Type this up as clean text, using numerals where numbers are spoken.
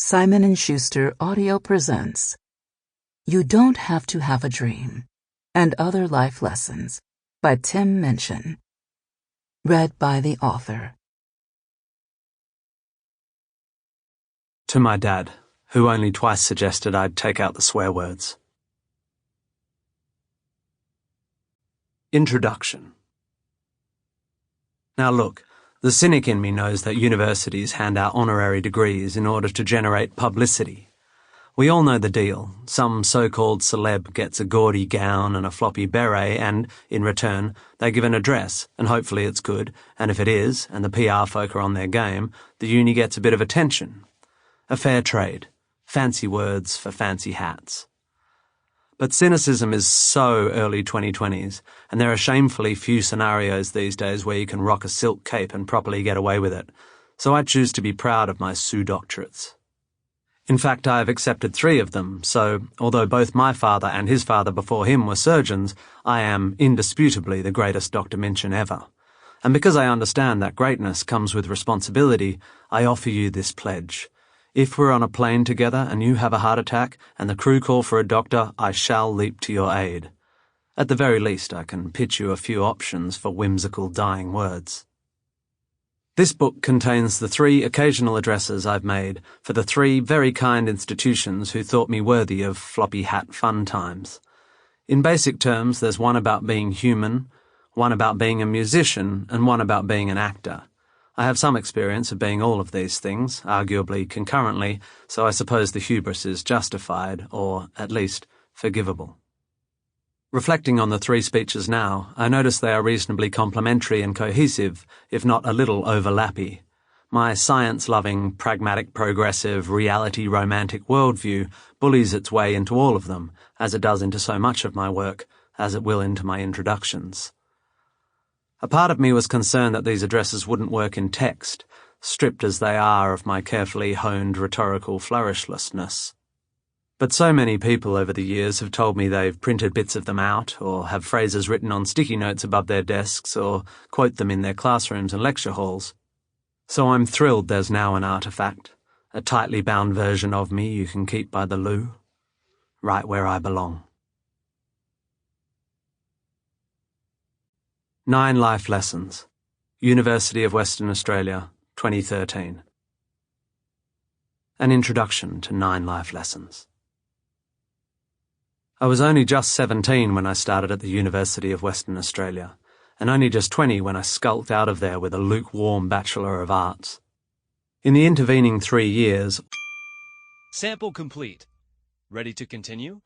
Simon & Schuster Audio presents You Don't Have to Have a Dream and Other Life Lessons by Tim Minchin. Read by the author. To my dad, who only twice suggested I'd take out the swear words. Introduction. Now look, the cynic in me knows that universities hand out honorary degrees in order to generate publicity. We all know the deal. Some so-called celeb gets a gaudy gown and a floppy beret and, in return, they give an address, and hopefully it's good, and if it is, and the PR folk are on their game, the uni gets a bit of attention. A fair trade. Fancy words for fancy hats. But cynicism is so early 2020s, and there are shamefully few scenarios these days where you can rock a silk cape and properly get away with it, so I choose to be proud of my Sue doctorates. In fact, I have accepted 3 of them, so, although both my father and his father before him were surgeons, I am indisputably the greatest Dr. Minchin ever. And because I understand that greatness comes with responsibility, I offer you this pledge. If we're on a plane together and you have a heart attack and the crew call for a doctor, I shall leap to your aid. At the very least, I can pitch you a few options for whimsical dying words. This book contains the 3 occasional addresses I've made for the 3 very kind institutions who thought me worthy of floppy hat fun times. In basic terms, there's one about being human, one about being a musician, and one about being an actor. I have some experience of being all of these things, arguably concurrently, so I suppose the hubris is justified, or, at least, forgivable. Reflecting on the 3 speeches now, I notice they are reasonably complementary and cohesive, if not a little overlappy. My science-loving, pragmatic, progressive, reality-romantic worldview bullies its way into all of them, as it does into so much of my work, as it will into my introductions. A part of me was concerned that these addresses wouldn't work in text, stripped as they are of my carefully honed rhetorical flourishlessness. But so many people over the years have told me they've printed bits of them out, or have phrases written on sticky notes above their desks, or quote them in their classrooms and lecture halls. So I'm thrilled there's now an artifact, a tightly bound version of me you can keep by the loo, right where I belong. 9 Life Lessons. University of Western Australia, 2013. An introduction to 9 life lessons. I was only just 17 when I started at the University of Western Australia, and only just 20 when I skulked out of there with a lukewarm Bachelor of Arts. In the intervening 3 years... Sample complete. Ready to continue?